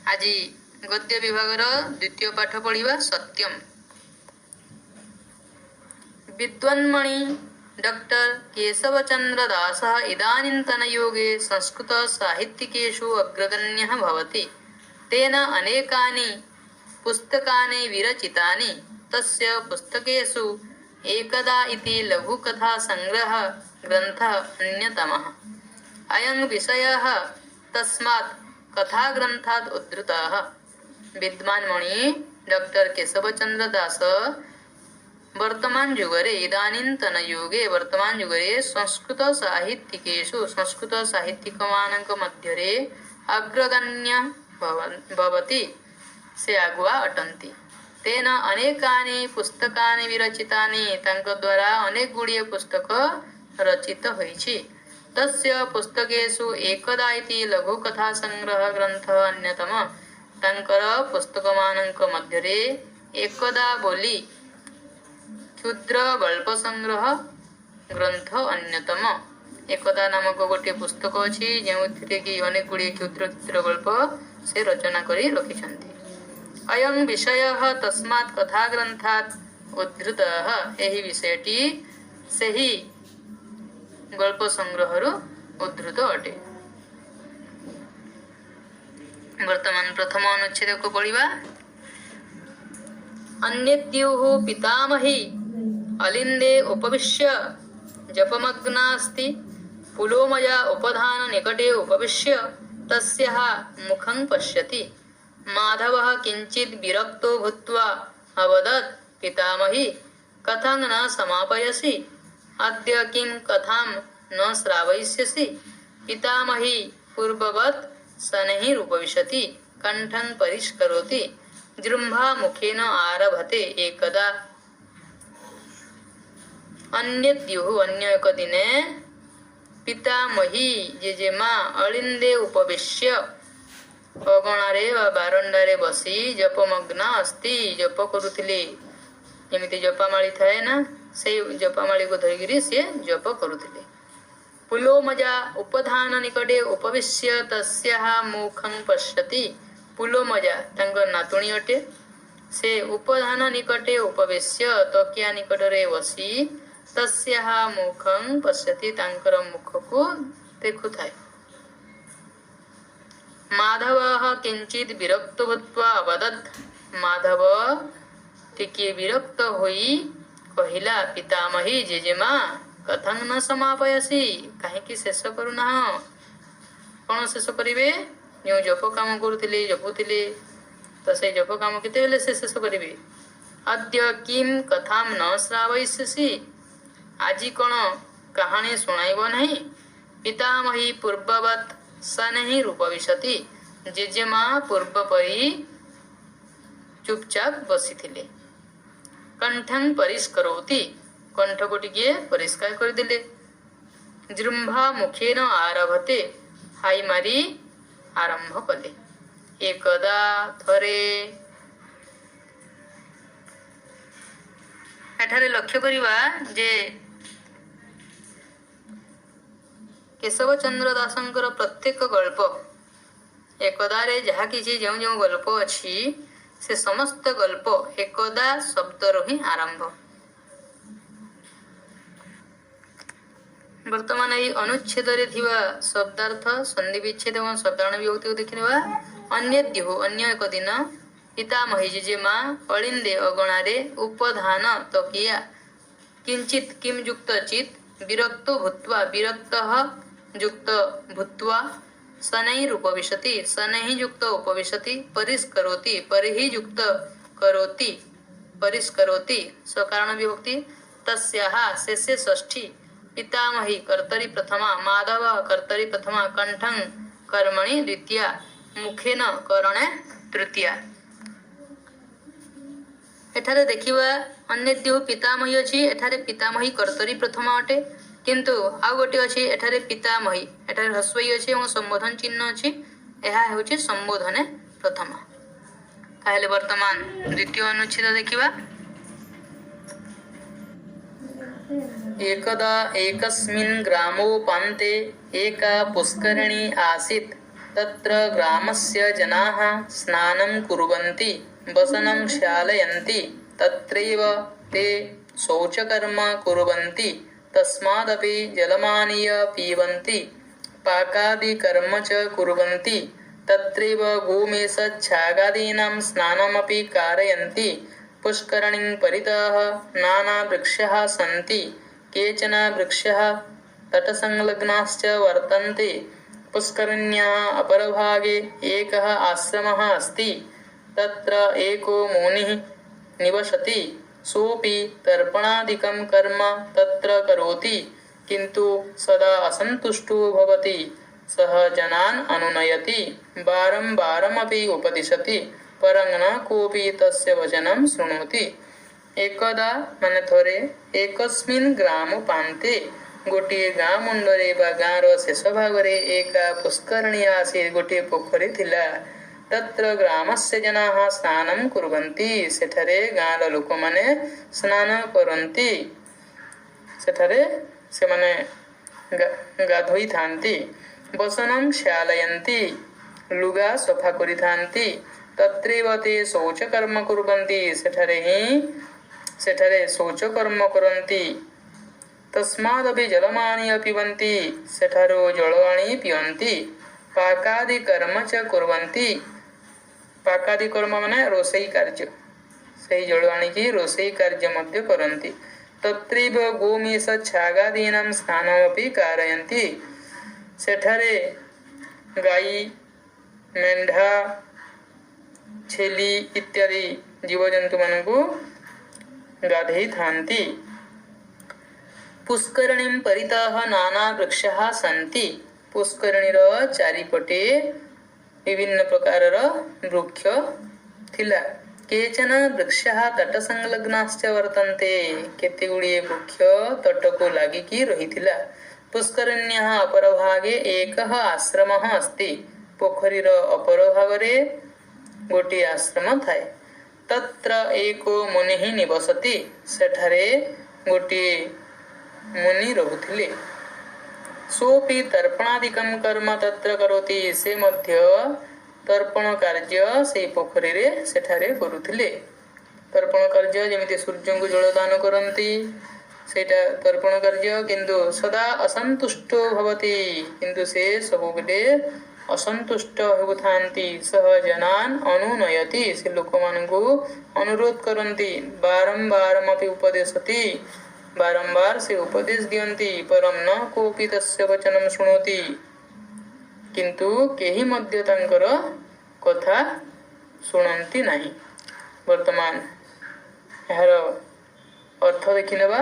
आज गद्य विभागर द्वितीय पाठ पढ़िबा सत्यम। विद्वान्मणि डॉक्टर केशवचंद्र दास इदानीन्तन युगे संस्कृत साहित्यिकेषु अग्रगण्यः भवति। तेन अनेकानि पुस्तकानि विरचितानि। तस्य पुस्तकेषु एकदा इति लघुकथा संग्रह ग्रन्थः अन्यतमः। अयं विषयः तस्मात् कथाग्रन्थात् उद्धृतः। विद्वान्मणि डॉक्टर केशवचंद्र दास वर्तमान युगरे इदानीन्तन युगे वर्तमान युगरे संस्कृत साहित्यिकेषु संस्कृत साहित्यिकमानक मध्यरे अग्रगण्य भवति। से आगुआ अटंती। तेन अनेकानि पुस्तकानि विरचितानि। तांक द्वारा अनेक गुड़िए पुस्तक रचित होइछि। तस्य पुस्तकेषु एकदा इति लघुकथा संग्रह ग्रंथः अन्यतम। तांकर पुस्तकमानक मध्यरे एकदा बोली क्षुद्र गल्प संग्रह ग्रंथ अन्यतम। एकदा नामक गोटे पुस्तक अछि जेउथिरे कि अनेक गुड़िए क्षुद्र क्षुद्र गल्प से रचना करी रखिछन्ति। अयं विषयः तस्मात् कथा ग्रंथात् उद्धृतः। एही विषयटी सेही गल्प संग्रहरु उद्धृत अटे। वर्तमान प्रथम अनुच्छेद को पढ़िबा। अन्यद्युः पितामही अलिन्दे उपविश्य जपमग्नास्ति। पुलोमया उपधान निकटे उपविश्य तस्याः मुखं पश्यति। माधवः किञ्चित् विरक्तो भूत्वा अवदत्, पितामही कथं न समापयसि? अद्य किं कथां न श्रावयिष्यसि? पितामही पूर्ववत् शनैरुपविशति, कण्ठं परिष्करोति, जृम्भा मुखेन आरभते। एकदा अन्यद्युः अन्य एक दिने पितामही जेजेमा अलिन्दे उपविश्य अगणारे वा बारंडारे बसी जपमग्ना अस्ति। जप करुथिले जेमिति जपामाळी थाए ना, से जपामाळी को धरिगिरी से जप करुथिले। पुलोमजा उपधान निकटे उपविश्य तस्याः मुखं पश्यति। पुलोमजा तांकर नातुणी अटे। से उपधान निकटे उपविश्य तकिया निकटरे बसी तस्याः मुखं पश्यति, तांकर मुख को देखुथाए। माधवः किंचित विरक्त भूत्वा अवदत्। माधव टिके विरक्त होई कहिला, पितामही जेजेमा कथं न समापयसि? काहेकि शेष करुना? कौन शेष करिवे? जो जप काम करुथिले जपुथिले तो से जप काम केते बेले से शेष करिवे? अद्य किं कथां न श्रावयिष्यसि? आजी कौन कहानी सुनाइब नहीं? पितामही पूर्ववत् शनैरुपविशति। जेजेमा पूर्व परी चुपचाप बसीथिले। कंठं परिष्करोति, कंठ को टिके परिष्कार कर दिले। जृम्भा मुखेन आरभते, हाई मारी आरंभ कले। एकदा थरे एठारे लक्ष्य करिबा जे केशवचंद्र दासंकर प्रत्येक गल्प एकदारे जहा किछि जो जो गल्प अछि से समस्त गल्प एकदा शब्दरु ही आरंभ। वर्तमान এই अनुच्छेदरे थिबा शब्दार्थ संधि विच्छेद एवं शब्दार्थ विभक्ति को देखिनेबा। अन्यद्युः अन्य एक दिन पितामही जेजेमा अलिन्दे अगणारे उपधान तकिया किंचित किम युक्त चित विरक्तो भूत्वा विरक्तः युक्त भूत्वा शनैरुपविशति शनैः युक्त उपविशति परिष्करोति परिहि युक्त करोति परिष्करोति सकारण विभक्ति तस्याः शेषे षष्ठी। पितामही कर्तरी प्रथमा माधव कर्तरी प्रथमा कंठं कर्मणि द्वितीया मुखेन करणे तृतीया। एठारे देखिबा अन्यद्युः पितामही अछि। एठारे पितामही कर्तरी प्रथमा अटे, किंतु आउ गोटे अछि एठारे पितामही एठारे ह्रस्वई अछि एवं संबोधन चिन्ह अछि। एहा हेउछि संबोधने प्रथमा। ताहेले वर्तमान द्वितीय अनुच्छेद देखिबा। एकदा एकस्मिन् ग्रामोपान्ते एका पुष्करिणी आसीत्। तत्र ग्रामस्य जनाः स्नानं कुर्वन्ति वसनं क्षालयन्ति तत्रैव ते शौचकर्म कुर्वन्ति तस्मादपि जलमानीय पीबन्ति पाकादिकर्म च कुर्वन्ति तत्रैव गोमेषच्छागादीनां स्नानमपि कारयन्ति पुष्करणीं परितः नानावृक्षाः सन्ति केचन वृक्षाः तटसंलग्नाश्च वर्तन्ते पुष्करिण्याः अपरभागे एकः आश्रमः अस्ति तत्र एको मुनिः निवसति सोऽपि तर्पणादिकं कर्म तत्र करोति किन्तु सदा असन्तुष्टो भवति सः जनान् अनुनयति बारम्बारमपि उपदिशति परं न कोऽपि तस्य वचनं शृणोति एकदा ମାନେ ଥରେ एकस्मिन् ग्रामप्रान्ते गोटिए गाँ मुंडरे बा गाँर शेष भागरे एका पुष्करणी आसी गोटिए पोखरी थिला तत्र ग्रामस्य जनाः स्नानं कुर्वन्ति सेठरे गाँर लोक माने स्नान करन्ति सेठरे से माने गाधोई थांती वसनं क्षालयन्ति लुगा सफा करि थांती तत्रैव ते शौचकर्म कुर्वन्ति सेठरे शौचकर्म करन्ति तस्मादपि जलमानीय पिबन्ति सेठारो जलवाणी पिबन्ति पाकादि कर्म च कुर्वन्ति पाकादि कर्म माने रोषेई कार्य सही जलवाणी की रोषेई कार्य मध्य करन्ति तत्रैव गोमेष छागादीनां स्नानमपि कारयन्ति सेठारे गाई मेंढा छेली इत्यादि जीवजंतु मानकु गाधेई थांती पुष्करणीं परितः नाना वृक्षाः सन्ति पुष्करणीर चारिपटे विभिन्न प्रकारर वृक्ष थिला केचन वृक्षाः तटसंलग्नाश्च वर्तन्ते केते गुड़िए वृक्ष तटको लागिकी रहिथिला पुष्करण्याः अपरभागे एकः आश्रमः अस्ति पोखरीर अपरभागरे गोटी आश्रम थाए तत्र एको मुनिः निवसति सेठारे गोटी मुनि रहुथिले सोपि तर्पणादिकं कर्म तत्र करोति से मध्य तर्पण कार्य से पोखरी रे सेठारे करुथिले तर्पण कार्य जेमिति सूर्य को जलदान करन्ति सेटा तर्पण कार्य किंतु सदा असंतुष्टो भवति किंतु से सब बेले असंतुष्ट होथांती सह जनान अनुनयति से लोक मानकु अनुरोध करन्ति बारंबारमपि उपदेशति बारंबार से उपदेश दियन्ति परम न कोपि तस्य वचनं शृणोति किंतु केही मध्य तांकर कथा शुणन्ति नाही वर्तमान यार अर्थ देखिनेबा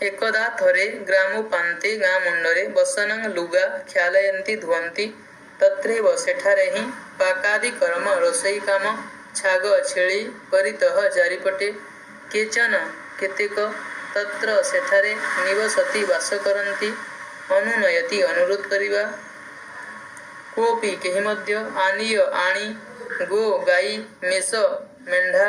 एकदा थरे ग्राम पान्ते गाँ मुंडरे बसनं लुगा ख्यालयन्ति धुवन्ति तत्रैव सेठारे ही पाकादि कर्म रोषेई काम छाग छेली परितः चारिपटे केचन केतेक तत्र सेठारे निवसति वास करन्ति अनुनयति अनुरोध करिबा कोपि केही मध्य आनीय आणी गो गाई मेष मेंढा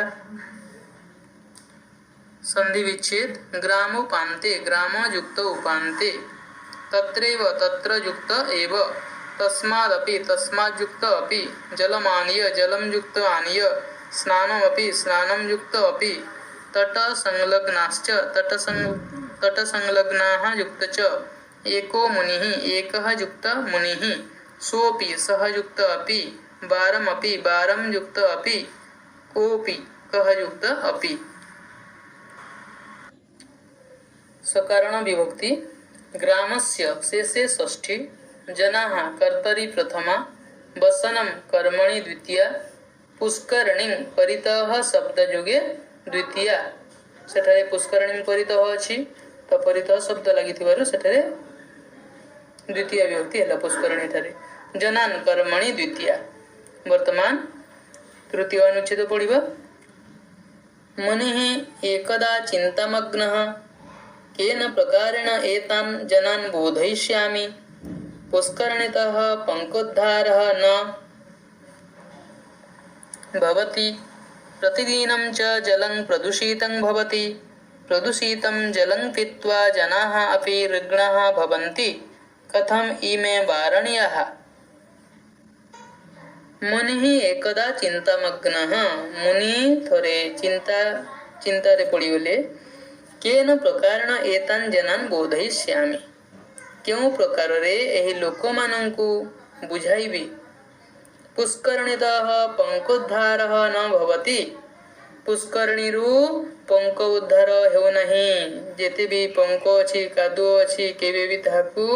संधि विच्छेद ग्राम पान्ते ग्राम युक्त उपान्ते तत्रैव तत्र युक्त एव तस्मादपि तस्मात् युक्त अपि जलमानीय जलं युक्त आनीय स्नानमपि स्नानं युक्त अपि तट संलग्नाश्च तट संलग्नाः युक्त च एको मुनिः एकः युक्त मुनिः सोऽपि सह युक्त अपि बारमपि बारं युक्त अपि कोऽपि कः युक्त अपि सकारण विभक्ति ग्रामस्य शेषे षष्ठी जनाः कर्तरि प्रथमा वसनं कर्मणि द्वितीया पुष्करणीं परितः शब्दयोगे द्वितीया सेठारे पुष्करणीं परितः अछि तो परितः शब्द लागिथिबारु सेठारे द्वितीय विभक्ति हला पुष्करणी ठारे जनान् कर्मणि द्वितीया वर्तमान तृतीय अनुच्छेद पढ़िबा मुनिः एकदा चिन्तामग्नः केन प्रकारेण एतान् जनान् बोधयिष्यामि पुष्करणीतः पङ्कोद्धारः न भवति प्रतिदिनं च जलं प्रदूषितं भवति प्रदूषितं जलं पीत्वा जनाः अपि ऋग्णाः भवन्ति कथम इमे वारणीयाः मुनि एकदा चिंतामग्नः मुनि थोरे चिंतारे पड़गले केन प्रकारेण एतान् जनान् बोधयिष्यामि क्यों प्रकार रे एही लोक मानंकु बुझाइबी पुष्करणीतः पंकोद्धारः न भवति पुष्करणी रु पंक उद्धार हेउ नहीं जेते भी पंक अछि कादुओ अछि केबे भी ताहाकु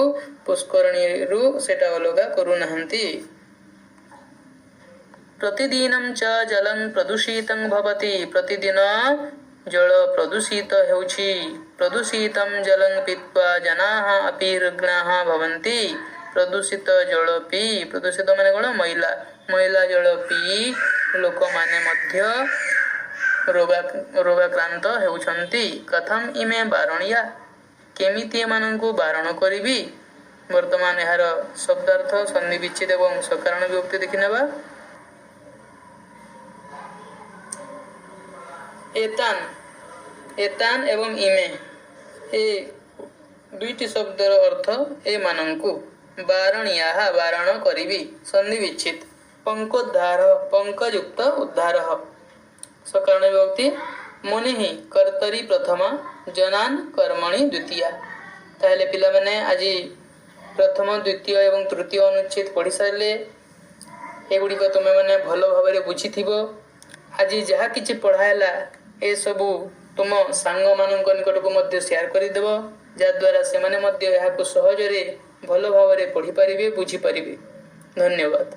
पुष्करणी रु सेटा अलगा करू नाहंती प्रतिदिनं च जलं प्रदूषितं भवति प्रतिदिन जल प्रदूषित हेउछि प्रदूषितं जलं पीत्वा जनाः अपि रुग्णाः भवन्ति प्रदूषित जल पी प्रदूषित माने कोन मैला मैला जल पी लोक माने मध्य रोगाक्रांत हेउछन्ति कथम इमे वारणीया केमिति एमानंकु वारण करिबी वर्तमान एहार शब्दार्थ संधि विच्छेद एवं सकारण विभक्ति देखिनेबा एतान एवं इमे ए दुईटी शब्दर अर्थ ए मानंकु वारणीयाः वारण करिबी संधि विच्छेद पंकोद्धार पंकयुक्त उद्धार सकारण विभक्ति मुनि कर्तरी प्रथमा जनान कर्मणि द्वितीया ताहले पिला माने आज प्रथम द्वितीय एवं तृतीय अनुच्छेद पढ़ी सारे एगुड़ी तुम मैंने भल भाव बुझी आज जहाँ कि पढ़ाला ए सबू तुम सांग मान निकट को शेयर करदेव जद्वारा से सहजरे भल भाव पढ़ी पारे बुझी पारे धन्यवाद।